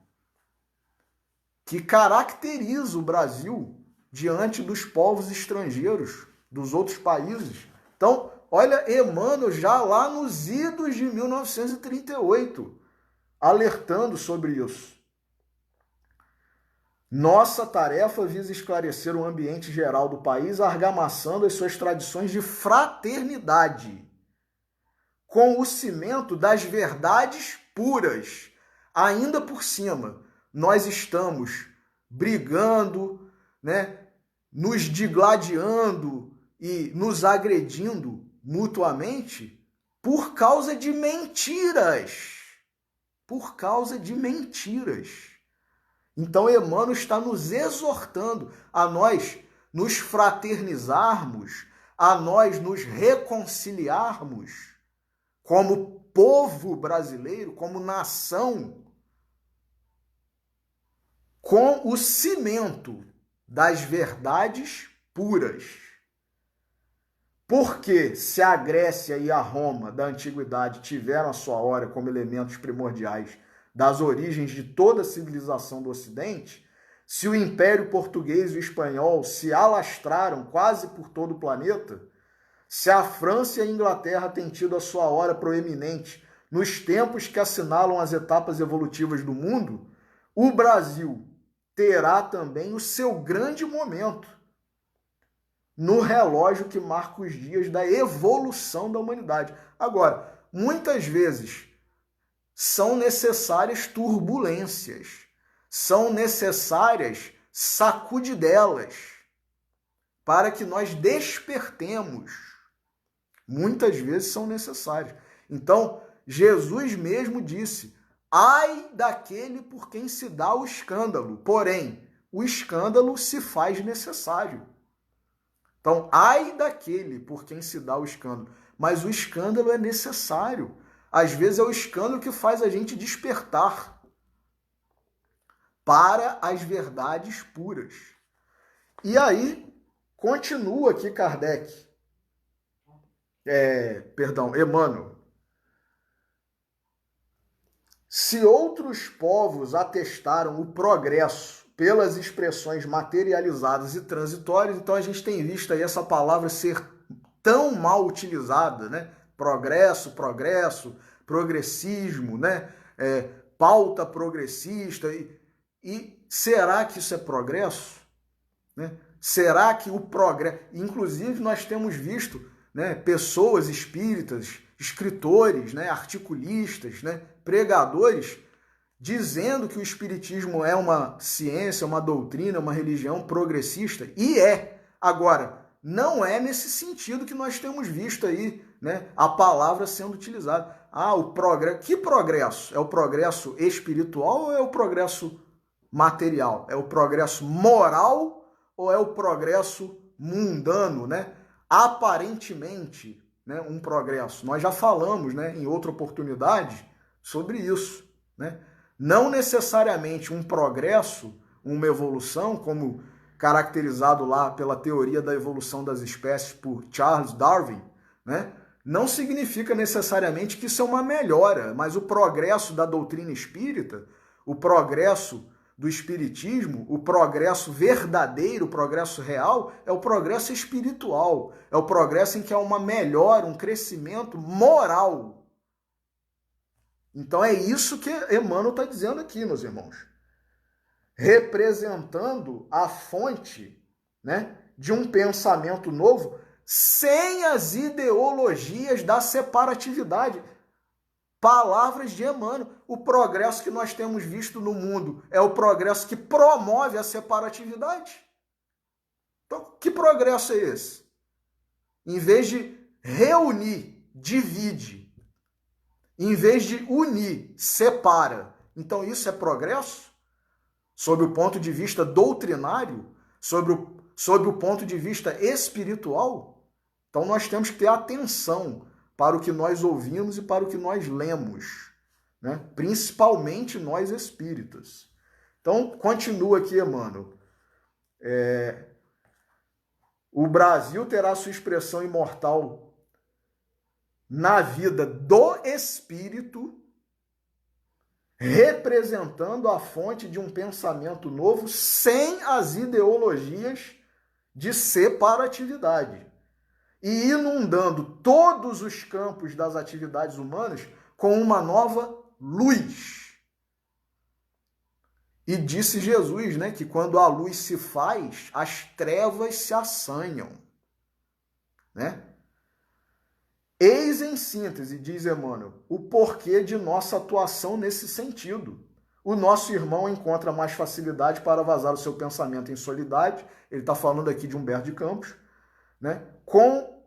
que caracteriza o Brasil diante dos povos estrangeiros, dos outros países. Então, olha, Emmanuel já lá nos idos de 1938, alertando sobre isso. Nossa tarefa visa esclarecer o ambiente geral do país, argamassando as suas tradições de fraternidade, com o cimento das verdades puras. Ainda por cima, nós estamos brigando, né, nos digladiando e nos agredindo mutuamente por causa de mentiras. Por causa de mentiras. Então, Emmanuel está nos exortando a nós nos fraternizarmos, a nós nos reconciliarmos como povo brasileiro, como nação, com o cimento das verdades puras. Porque se a Grécia e a Roma da antiguidade tiveram a sua hora como elementos primordiais das origens de toda a civilização do Ocidente, se o Império Português e o Espanhol se alastraram quase por todo o planeta, se a França e a Inglaterra têm tido a sua hora proeminente nos tempos que assinalam as etapas evolutivas do mundo, o Brasil terá também o seu grande momento no relógio que marca os dias da evolução da humanidade. Agora, muitas vezes são necessárias turbulências, são necessárias sacudidelas para que nós despertemos. Muitas vezes são necessárias. Então, Jesus mesmo disse: Ai daquele por quem se dá o escândalo, porém, o escândalo se faz necessário. Então, ai daquele por quem se dá o escândalo, mas o escândalo é necessário. Às vezes é o escândalo que faz a gente despertar para as verdades puras. E aí, continua aqui Kardec, Emmanuel. Se outros povos atestaram o progresso pelas expressões materializadas e transitórias, então a gente tem visto aí essa palavra ser tão mal utilizada, né? Progresso, progressismo, né? Pauta progressista. E será que isso é progresso? Né? Será que o progresso... Inclusive, nós temos visto, né, pessoas espíritas, escritores, né, articulistas, né, pregadores, dizendo que o espiritismo é uma ciência, uma doutrina, uma religião progressista, e é. Agora, não é nesse sentido que nós temos visto aí, né, a palavra sendo utilizada. O progresso. Que progresso? É o progresso espiritual ou é o progresso material? É o progresso moral ou é o progresso mundano, né? Aparentemente, né, um progresso. Nós já falamos, né, em outra oportunidade sobre isso, né? Não necessariamente um progresso, uma evolução, como caracterizado lá pela teoria da evolução das espécies por Charles Darwin, né? Não significa necessariamente que isso é uma melhora, mas o progresso da doutrina espírita, o progresso do espiritismo, o progresso verdadeiro, o progresso real, é o progresso espiritual, é o progresso em que há uma melhora, um crescimento moral. Então é isso que Emmanuel está dizendo aqui, meus irmãos. Representando a fonte, né, de um pensamento novo sem as ideologias da separatividade. Palavras de Emmanuel. O progresso que nós temos visto no mundo é o progresso que promove a separatividade. Então, que progresso é esse? Em vez de reunir, divide. Em vez de unir, separa. Então, isso é progresso? Sob o ponto de vista doutrinário? Sob o ponto de vista espiritual? Então, nós temos que ter atenção para o que nós ouvimos e para o que nós lemos, né? Principalmente nós espíritas. Então, continua aqui, Emmanuel. O Brasil terá sua expressão imortal na vida do espírito, representando a fonte de um pensamento novo sem as ideologias de separatividade e inundando todos os campos das atividades humanas com uma nova luz. E disse Jesus, né, que quando a luz se faz, as trevas se assanham, né? Eis em síntese, diz Emmanuel, o porquê de nossa atuação nesse sentido. O nosso irmão encontra mais facilidade para vazar o seu pensamento em solidariedade, ele está falando aqui de Humberto de Campos, né, com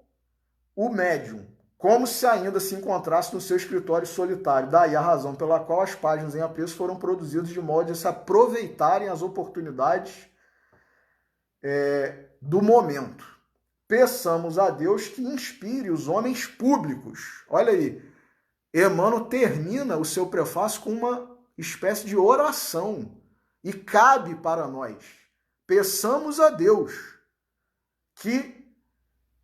o médium, como se ainda se encontrasse no seu escritório solitário. Daí a razão pela qual as páginas em apreço foram produzidas de modo a se aproveitarem as oportunidades do momento. Peçamos a Deus que inspire os homens públicos. Olha aí, Emmanuel termina o seu prefácio com uma espécie de oração. E cabe para nós. Peçamos a Deus que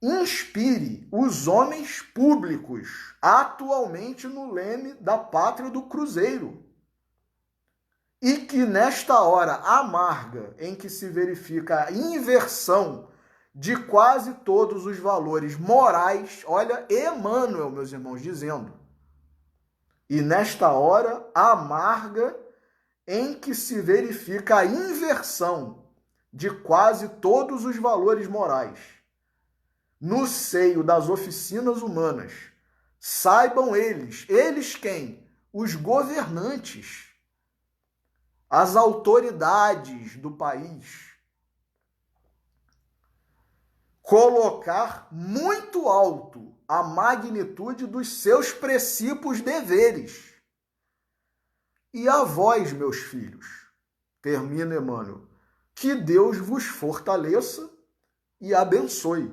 inspire os homens públicos, atualmente no leme da pátria do Cruzeiro. E que nesta hora amarga em que se verifica a inversão de quase todos os valores morais, olha Emmanuel, meus irmãos, dizendo, e nesta hora amarga em que se verifica a inversão de quase todos os valores morais, no seio das oficinas humanas, saibam eles quem? Os governantes, as autoridades do país, colocar muito alto a magnitude dos seus precípios deveres, E a vós, meus filhos, termina Emmanuel, que Deus vos fortaleça e abençoe,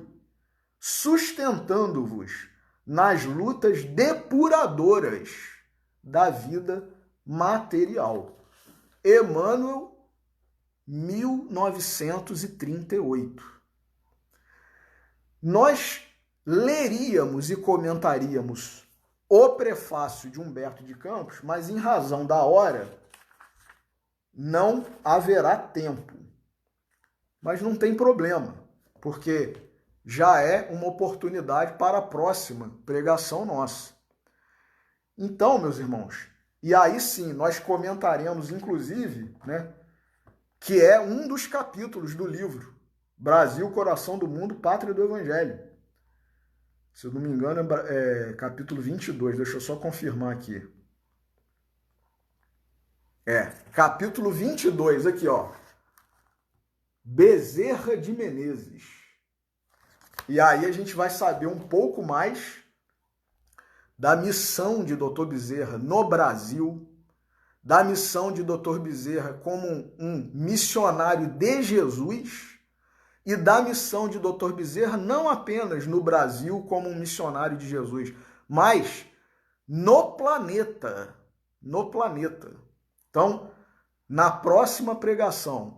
sustentando-vos nas lutas depuradoras da vida material. Emmanuel, 1938. Nós leríamos e comentaríamos o prefácio de Humberto de Campos, mas em razão da hora não haverá tempo. Mas não tem problema, porque já é uma oportunidade para a próxima pregação nossa. Então, meus irmãos, e aí sim, nós comentaremos, inclusive, que é um dos capítulos do livro Brasil, Coração do Mundo, Pátria do Evangelho. Se eu não me engano, é capítulo 22, deixa eu só confirmar aqui. Capítulo 22, aqui, ó. Bezerra de Menezes. E aí a gente vai saber um pouco mais da missão de Dr. Bezerra no Brasil, da missão de Dr. Bezerra como um missionário de Jesus e da missão de Dr. Bezerra não apenas no Brasil como um missionário de Jesus, mas no planeta. No planeta. Então, na próxima pregação,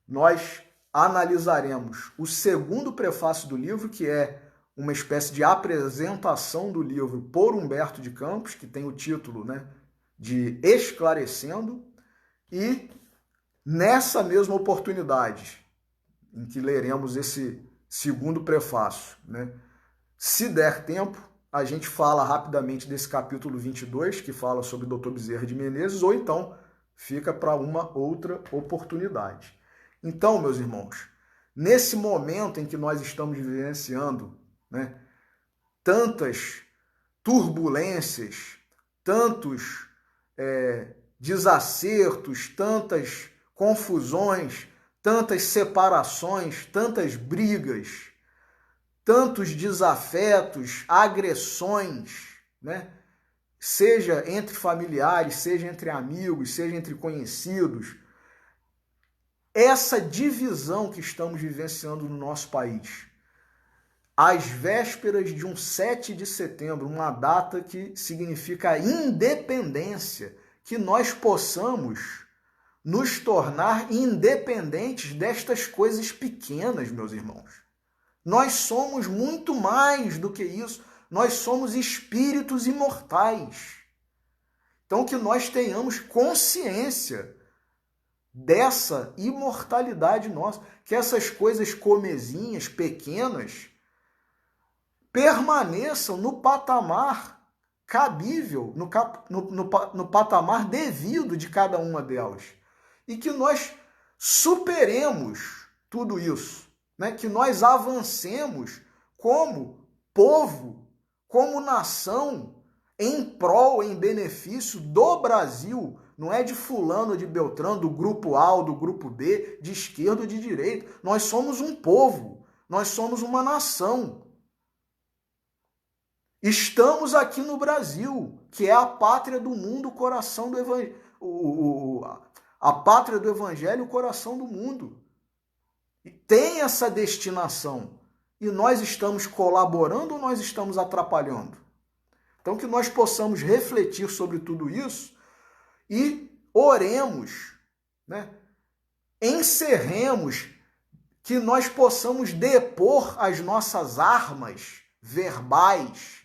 nós analisaremos o segundo prefácio do livro, que é uma espécie de apresentação do livro por Humberto de Campos, que tem o título, de Esclarecendo, e nessa mesma oportunidade, em que leremos esse segundo prefácio, se der tempo, a gente fala rapidamente desse capítulo 22, que fala sobre Dr. Bezerra de Menezes, ou então fica para uma outra oportunidade. Então, meus irmãos, nesse momento em que nós estamos vivenciando, tantas turbulências, tantos desacertos, tantas confusões, tantas separações, tantas brigas, tantos desafetos, agressões, seja entre familiares, seja entre amigos, seja entre conhecidos. Essa divisão que estamos vivenciando no nosso país, às vésperas de um 7 de setembro, uma data que significa independência, que nós possamos nos tornar independentes destas coisas pequenas, meus irmãos. Nós somos muito mais do que isso. Nós somos espíritos imortais. Então, que nós tenhamos consciência dessa imortalidade nossa, que essas coisas comezinhas, pequenas, permaneçam no patamar cabível, no patamar devido de cada uma delas. E que nós superemos tudo isso, que nós avancemos como povo, como nação, em prol, em benefício do Brasil. Não é de fulano, de Beltrano, do grupo A ou do grupo B, de esquerda ou de direita. Nós somos um povo, nós somos uma nação. Estamos aqui no Brasil, que é a pátria do mundo, o coração do Evangelho. A pátria do Evangelho, o coração do mundo. E tem essa destinação. E nós estamos colaborando ou nós estamos atrapalhando? Então, que nós possamos refletir sobre tudo isso e oremos, encerremos, que nós possamos depor as nossas armas verbais,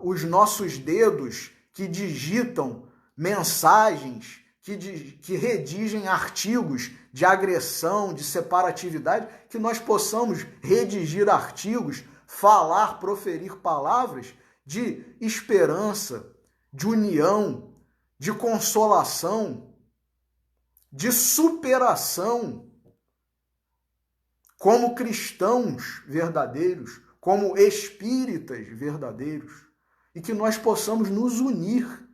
os nossos dedos que digitam mensagens, que redigem artigos de agressão, de separatividade, que nós possamos redigir artigos, falar, proferir palavras de esperança, de união, de consolação, de superação, como cristãos verdadeiros, como espíritas verdadeiros, e que nós possamos nos unir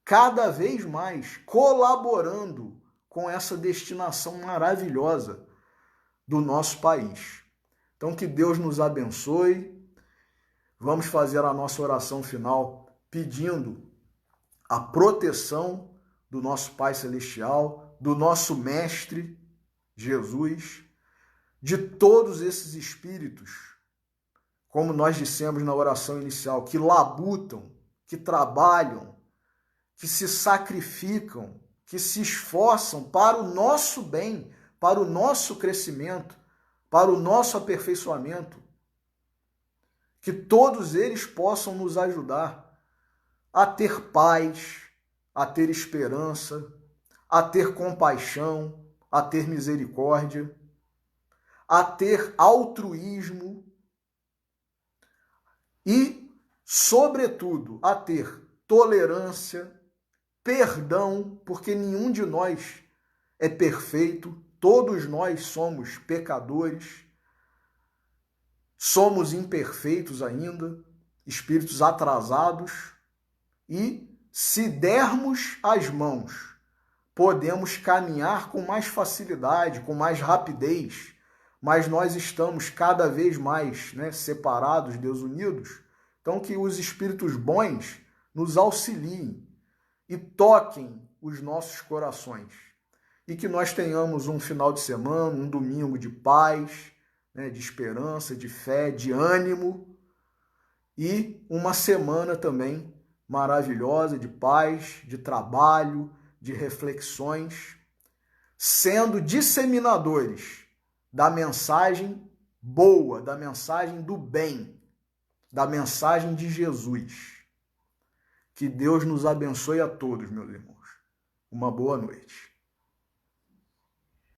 cada vez mais, colaborando com essa destinação maravilhosa do nosso país. Então, que Deus nos abençoe. Vamos fazer a nossa oração final pedindo a proteção do nosso Pai Celestial, do nosso Mestre Jesus, de todos esses espíritos, como nós dissemos na oração inicial, que labutam, que trabalham, que se sacrificam, que se esforçam para o nosso bem, para o nosso crescimento, para o nosso aperfeiçoamento. Que todos eles possam nos ajudar a ter paz, a ter esperança, a ter compaixão, a ter misericórdia, a ter altruísmo e, sobretudo, a ter tolerância, perdão, porque nenhum de nós é perfeito, todos nós somos pecadores, somos imperfeitos ainda, espíritos atrasados, e se dermos as mãos, podemos caminhar com mais facilidade, com mais rapidez, mas nós estamos cada vez mais, separados, desunidos. Então, que os espíritos bons nos auxiliem e toquem os nossos corações. E que nós tenhamos um final de semana, um domingo de paz, de esperança, de fé, de ânimo, e uma semana também maravilhosa de paz, de trabalho, de reflexões, sendo disseminadores da mensagem boa, da mensagem do bem, da mensagem de Jesus. Que Deus nos abençoe a todos, meus irmãos. Uma boa noite.